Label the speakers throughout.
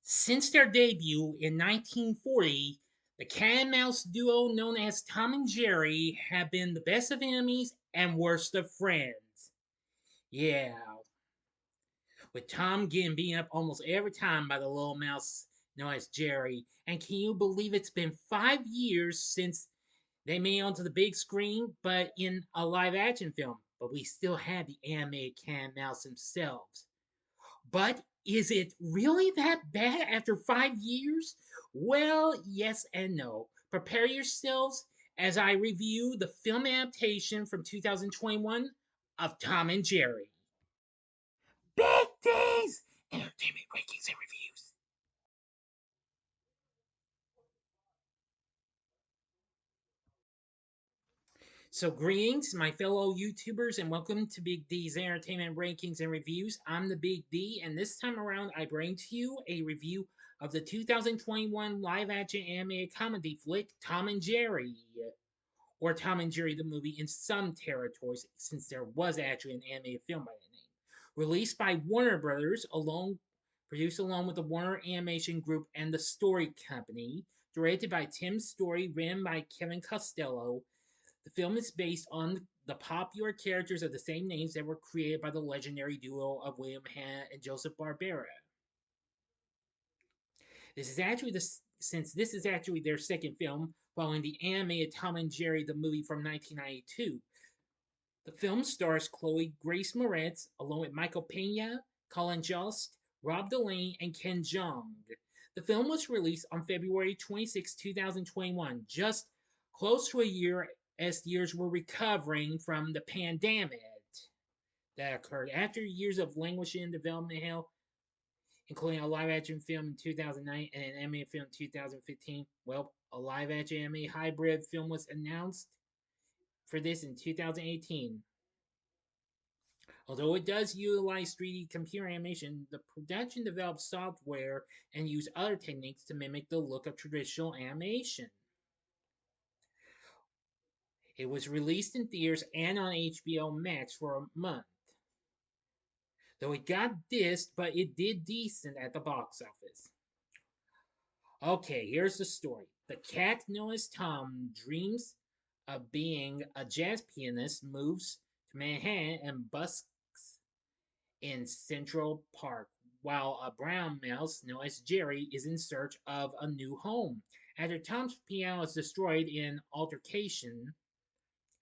Speaker 1: Since their debut in 1940, the cat and mouse duo known as Tom and Jerry have been the best of enemies and worst of friends. Yeah, with Tom getting beaten up almost every time by the little mouse known as Jerry. And can you believe it's been 5 years since they made it onto the big screen, but in a live action film? But we still have the animated cat and mouse themselves. But is it really that bad after 5 years? Well, yes and no. Prepare yourselves as I review the film adaptation from 2021 of Tom and Jerry. Big D's Entertainment Rankings and Reviews. So, greetings, my fellow YouTubers, and welcome to Big D's Entertainment Rankings and Reviews. I'm the Big D, and this time around, I bring to you a review of the 2021 live action animated comedy flick Tom and Jerry, or Tom and Jerry the movie in some territories, since there was actually an animated film by that name. Released by Warner Brothers, produced along with the Warner Animation Group and the Story Company, directed by Tim Story, written by Kevin Costello. The film is based on the popular characters of the same names that were created by the legendary duo of William Hanna and Joseph Barbera. This is actually since this is actually their second film following the animated Tom and Jerry the movie from 1992. The film stars Chloe Grace Moretz along with Michael Pena, Colin Jost, Rob Delaney, and Ken Jeong. The film was released on February 26, 2021, just close to a year as theaters were recovering from the pandemic that occurred. After years of languishing in development hell, including a live action film in 2009 and an animated film in 2015, well, a live action anime hybrid film was announced for this in 2018. Although it does utilize 3D computer animation, the production developed software and used other techniques to mimic the look of traditional animation. It was released in theaters and on HBO Max for a month. Though it got dissed, but it did decent at the box office. Okay, here's the story. The cat known as Tom dreams of being a jazz pianist, moves to Manhattan, and busks in Central Park, while a brown mouse known as Jerry is in search of a new home. After Tom's piano is destroyed in altercation,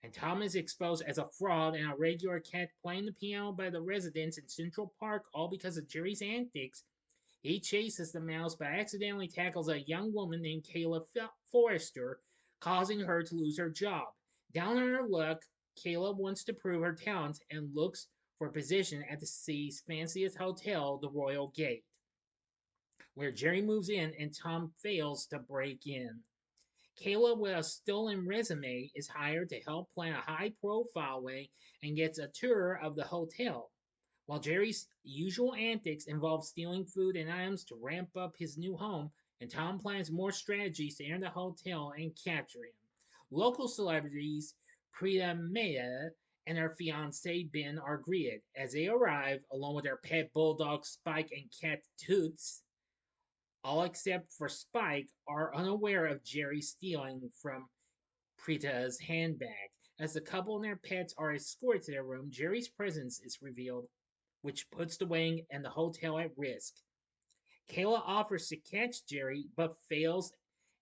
Speaker 1: and Tom is exposed as a fraud and a regular cat playing the piano by the residents in Central Park, all because of Jerry's antics, he chases the mouse but accidentally tackles a young woman named Kayla Forrester, causing her to lose her job. Down on her luck, Kayla wants to prove her talents and looks for a position at the city's fanciest hotel, the Royal Gate, where Jerry moves in and Tom fails to break in. Kayla, with a stolen resume, is hired to help plan a high profile wedding and gets a tour of the hotel. While Jerry's usual antics involve stealing food and items to ramp up his new home, and Tom plans more strategies to enter the hotel and capture him. Local celebrities Pena and her fiance Ben are greeted. As they arrive, along with their pet bulldog Spike and cat Toots, all except for Spike are unaware of Jerry stealing from Prita's handbag. As the couple and their pets are escorted to their room, Jerry's presence is revealed, which puts the wedding and the hotel at risk. Kayla offers to catch Jerry, but fails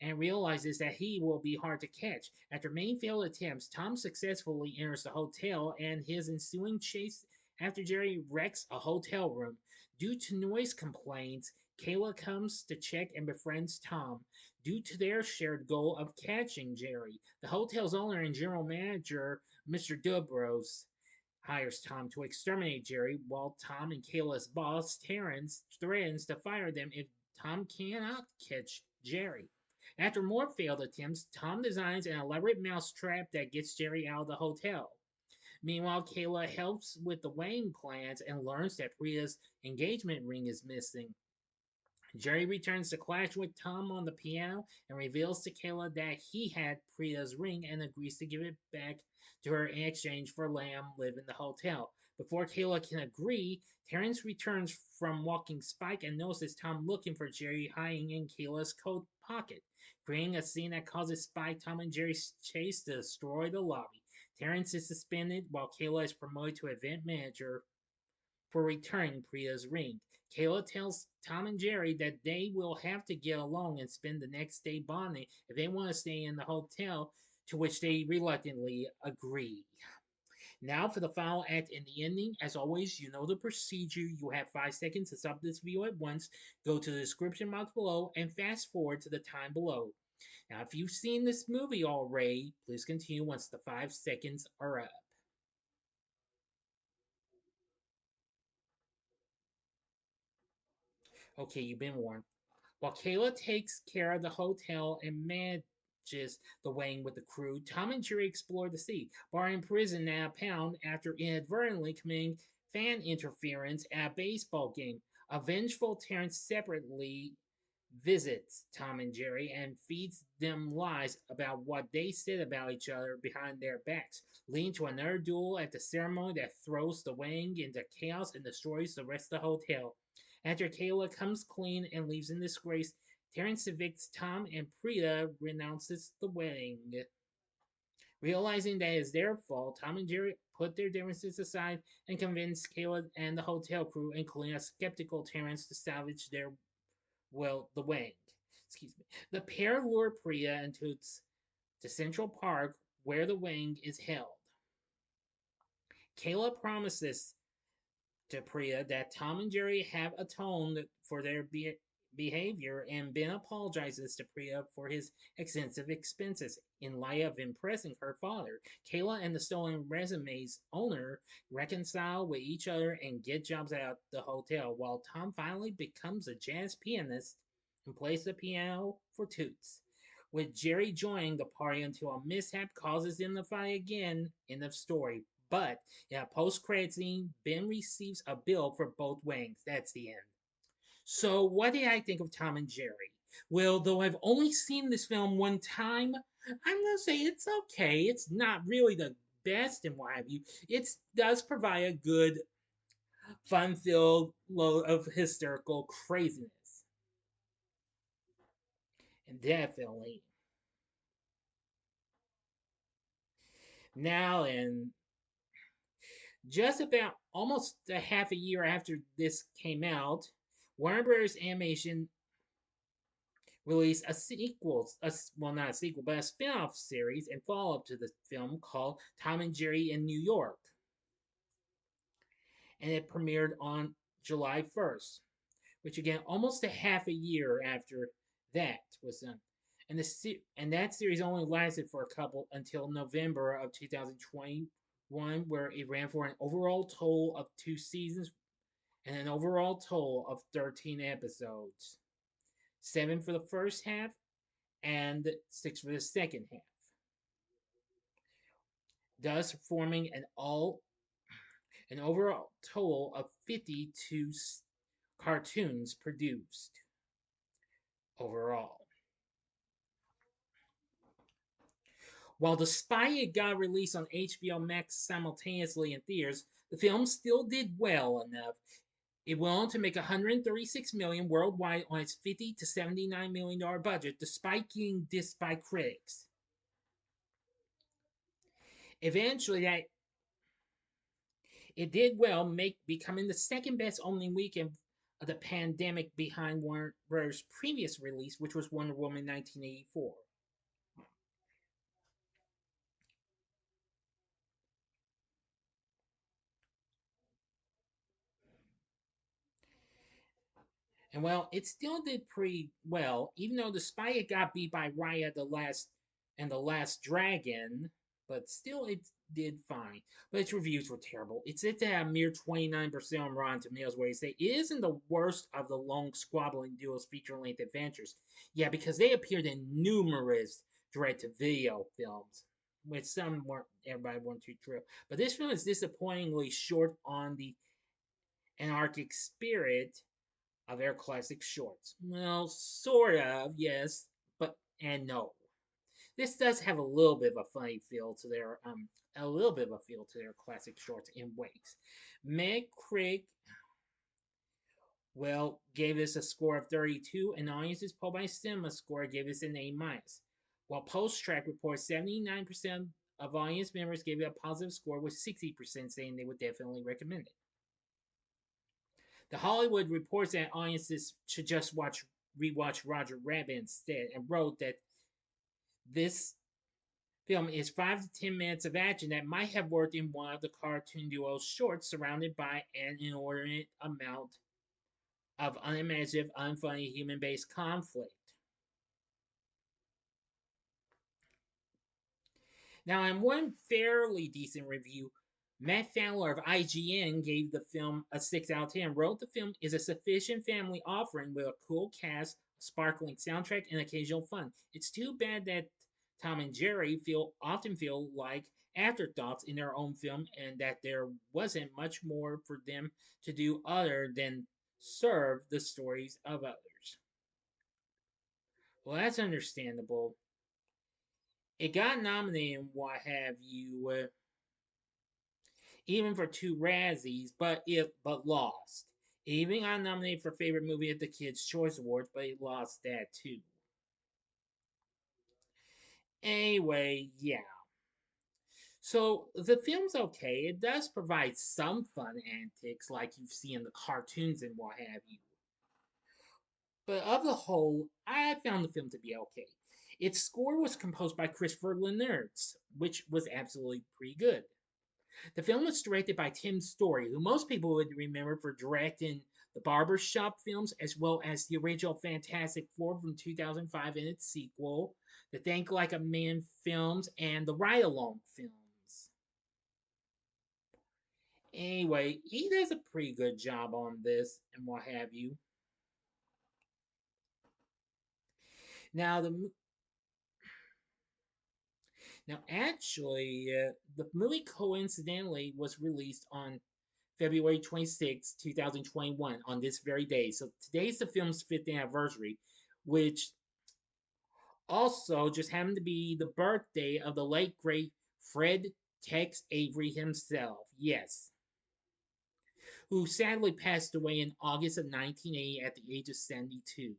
Speaker 1: and realizes that he will be hard to catch. After many failed attempts, Tom successfully enters the hotel, and his ensuing chase after Jerry wrecks a hotel room. Due to noise complaints, Kayla comes to check and befriends Tom. Due to their shared goal of catching Jerry, the hotel's owner and general manager, Mr. Dubros, hires Tom to exterminate Jerry, while Tom and Kayla's boss, Terrence, threatens to fire them if Tom cannot catch Jerry. After more failed attempts, Tom designs an elaborate mousetrap that gets Jerry out of the hotel. Meanwhile, Kayla helps with the wedding plans and learns that Priya's engagement ring is missing. Jerry returns to clash with Tom on the piano and reveals to Kayla that he had Priya's ring and agrees to give it back to her in exchange for letting him live in the hotel. Before Kayla can agree, Terrence returns from walking Spike and notices Tom looking for Jerry hiding in Kayla's coat pocket, creating a scene that causes Spike, Tom, and Jerry's chase to destroy the lobby. Terrence is suspended while Kayla is promoted to event manager for returning Priya's ring. Kayla tells Tom and Jerry that they will have to get along and spend the next day bonding if they want to stay in the hotel, to which they reluctantly agree. Now for the final act and the ending. As always, you know the procedure. You have 5 seconds to stop this video at once. Go to the description box below and fast forward to the time below. Now, if you've seen this movie already, please continue once the 5 seconds are up. Okay, you've been warned. While Kayla takes care of the hotel and manages the wedding with the crew, Tom and Jerry explore the city, barring prison at a pound after inadvertently committing fan interference at a baseball game. A vengeful Terrence separately visits Tom and Jerry and feeds them lies about what they said about each other behind their backs, leading to another duel at the ceremony that throws the wedding into chaos and destroys the rest of the hotel. After Kayla comes clean and leaves in disgrace, Terrence evicts Tom and Priya renounces the wedding. Realizing that it's their fault, Tom and Jerry put their differences aside and convince Kayla and the hotel crew, including a skeptical Terrence, to salvage the wedding. Excuse me. The pair lure Priya into to Central Park where the wedding is held. Kayla promises to Priya that Tom and Jerry have atoned for their behavior, and Ben apologizes to Priya for his extensive expenses. In light of impressing her father, Kayla and the stolen resumes owner reconcile with each other and get jobs at the hotel, while Tom finally becomes a jazz pianist and plays the piano for Toots. With Jerry joining the party until a mishap causes them to fight again. End of story. But in a post-credit scene, Ben receives a bill for both weddings. That's the end. So, what did I think of Tom and Jerry? Well, though I've only seen this film one time, I'm gonna say it's okay. It's not really the best and what have you. It does provide a good, fun-filled load of hysterical craziness, and definitely now and just about almost a half a year after this came out, Warner Bros. Animation released a sequel, well, not a sequel, but a spin off series and follow up to the film called Tom and Jerry in New York. And it premiered on July 1st, which again, almost a half a year after that was done. And that series only lasted for a couple until November of 2021, where it ran for an overall total of 2 seasons and an overall total of 13 episodes. 7 for the first half and 6 for the second half, thus forming an overall total of 52 cartoons produced overall. While despite it got released on HBO Max simultaneously in theaters, the film still did well enough. It went on to make 136 million worldwide on its 50 to 79 million dollar budget, despite getting dissed by critics. Eventually, that it did well, becoming the second best opening weekend of the pandemic behind Warner Bros. Previous release, which was Wonder Woman 1984. And well, it still did pretty well, even though despite it got beat by Raya the Last Dragon, but still it did fine. But its reviews were terrible. It's at a mere 29% on Rotten Tomatoes, where they say it isn't the worst of the long squabbling duos feature-length adventures. Yeah, because they appeared in numerous direct-to-video films, which some weren't, everybody weren't too true. But this film is disappointingly short on the anarchic spirit of their classic shorts. Well, sort of, yes, but and no. This does have a little bit of a funny feel to their a little bit of a feel to their classic shorts in ways. Meg Crick, well, gave this a score of 32, and audiences polled by Cinema Score gave this an A minus. While Post Track reports 79% of audience members gave it a positive score, with 60% saying they would definitely recommend it. The Hollywood reports that audiences should just rewatch Roger Rabbit instead, and wrote that this film is 5 to 10 minutes of action that might have worked in one of the cartoon duo's shorts, surrounded by an inordinate amount of unimaginative, unfunny human-based conflict. Now, in one fairly decent review, Matt Fowler of IGN gave the film a 6 out of 10. Wrote the film is a sufficient family offering with a cool cast, a sparkling soundtrack, and occasional fun. It's too bad that Tom and Jerry often feel like afterthoughts in their own film, and that there wasn't much more for them to do other than serve the stories of others. Well, that's understandable. It got nominated and what have you, even for 2 Razzies, but lost. It even got nominated for favorite movie at the Kids' Choice Awards, but it lost that too. Anyway, yeah. So the film's okay. It does provide some fun antics like you see in the cartoons and what have you. But of the whole, I found the film to be okay. Its score was composed by Christopher Leonards, which was absolutely pretty good. The film was directed by Tim Story, who most people would remember for directing the Barbershop films, as well as the original Fantastic Four from 2005 and its sequel, the Think Like a Man films, and the Ride Along films. Anyway, he does a pretty good job on this and what have you. Now, the movie coincidentally was released on February 26, 2021, on this very day. So today's the film's 5th anniversary, which also just happened to be the birthday of the late great Fred Tex Avery himself. Yes. Who sadly passed away in August of 1980 at the age of 72.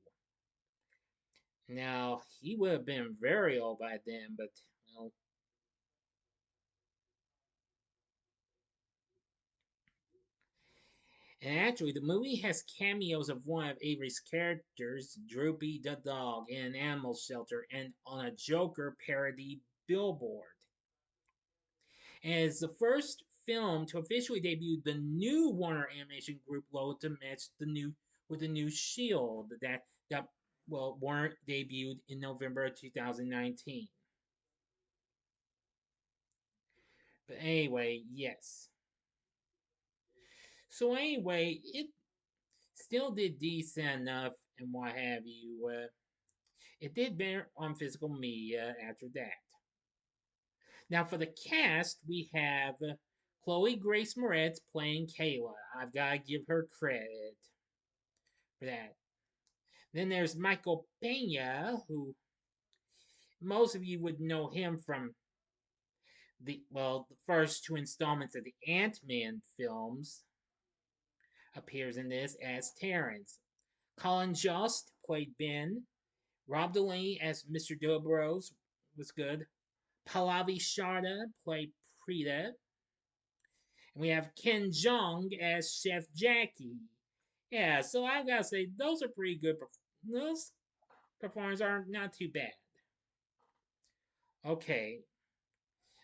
Speaker 1: Now, he would have been very old by then, but, well, and actually, the movie has cameos of one of Avery's characters, Droopy the dog, in an animal shelter and on a Joker parody billboard. And it's the first film to officially debut the new Warner Animation Group logo to match the new Shield that Warner debuted in November of 2019. But anyway, yes. So anyway, it still did decent enough and what have you. It did better on physical media after that. Now, for the cast, we have Chloe Grace Moretz playing Kayla. I've got to give her credit for that. Then there's Michael Pena, who most of you would know him from the first 2 installments of the Ant-Man films. Appears in this as Terrence. Colin Jost played Ben. Rob Delaney as Mr. Dobrose was good. Pallavi Sharda played Preeta. And we have Ken Jeong as Chef Jackie. Yeah, so I've got to say, those are pretty good. Those performances are not too bad. Okay.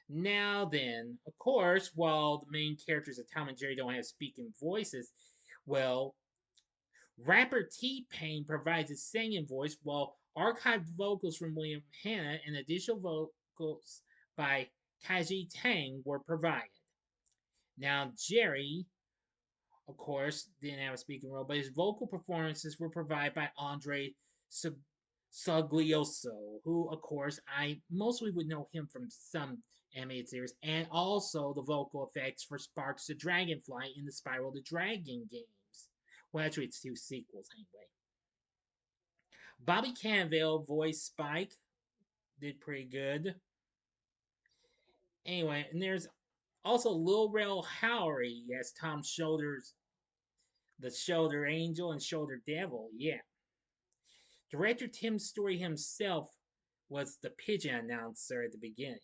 Speaker 1: Now then, of course, while the main characters of Tom and Jerry don't have speaking voices, well, rapper T-Pain provides a singing voice, while archived vocals from William Hanna and additional vocals by Kaji Tang were provided. Now, Jerry, of course, didn't have a speaking role, but his vocal performances were provided by Andre Suglioso, who, of course, I mostly would know him from some animated series, and also the vocal effects for Sparks the Dragonfly in the Spiral the Dragon games. Well, actually, it's 2 sequels anyway. Bobby Cannavale voiced Spike, did pretty good. Anyway, and there's also Lil Rel Howery as Tom Shoulder's the Shoulder Angel and Shoulder Devil. Yeah. Director Tim Story himself was the pigeon announcer at the beginning.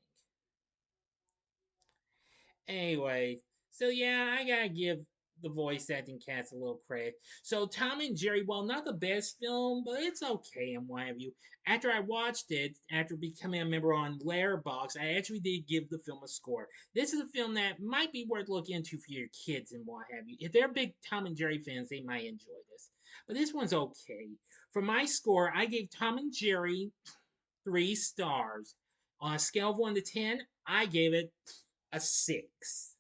Speaker 1: Anyway, so yeah, I gotta give the voice acting cast a little credit. So Tom and Jerry, well, not the best film, but it's okay and what have you. After I watched it, after becoming a member on Letterboxd, I actually did give the film a score. This is a film that might be worth looking into for your kids and what have you. If they're big Tom and Jerry fans, they might enjoy this. But this one's okay. For my score, I gave Tom and Jerry 3 stars. On a scale of 1 to 10, I gave it a 6.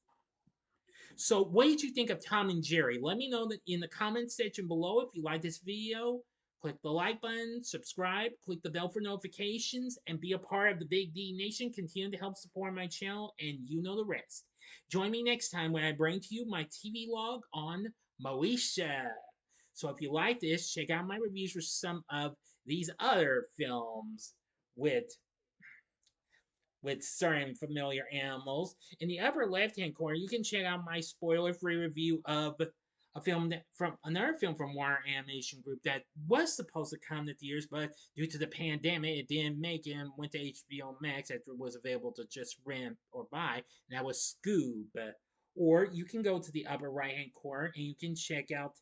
Speaker 1: So, what did you think of Tom and Jerry? Let me know that in the comments section below. If you like this video, click the like button, subscribe, click the bell for notifications, and be a part of the Big D Nation. Continue to help support my channel, and you know the rest. Join me next time when I bring to you my TV log on Moesha. So, if you like this, check out my reviews for some of these other films with certain familiar animals. In the upper left-hand corner, you can check out my spoiler-free review of a film from another film from Warner Animation Group that was supposed to come to theaters, but due to the pandemic, it didn't make it and went to HBO Max after it was available to just rent or buy. And that was Scoob. Or you can go to the upper right-hand corner and you can check out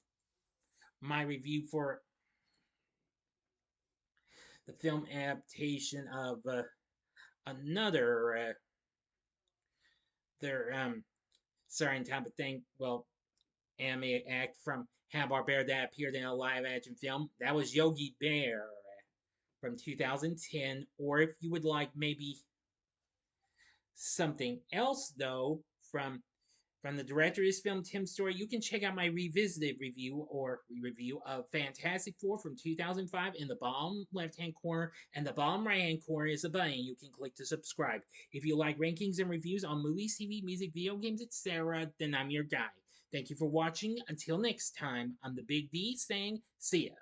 Speaker 1: my review for the film adaptation of another their certain type of thing. Well, anime act from Hanna-Barbera that appeared in a live-action film. That was Yogi Bear from 2010. Or if you would like maybe something else though from the director of this film, Tim Story, you can check out my revisited review or review of Fantastic Four from 2005 in the bottom left-hand corner, and the bottom right-hand corner is a button you can click to subscribe. If you like rankings and reviews on movies, TV, music, video games, etc., then I'm your guy. Thank you for watching. Until next time, I'm the Big D saying, see ya.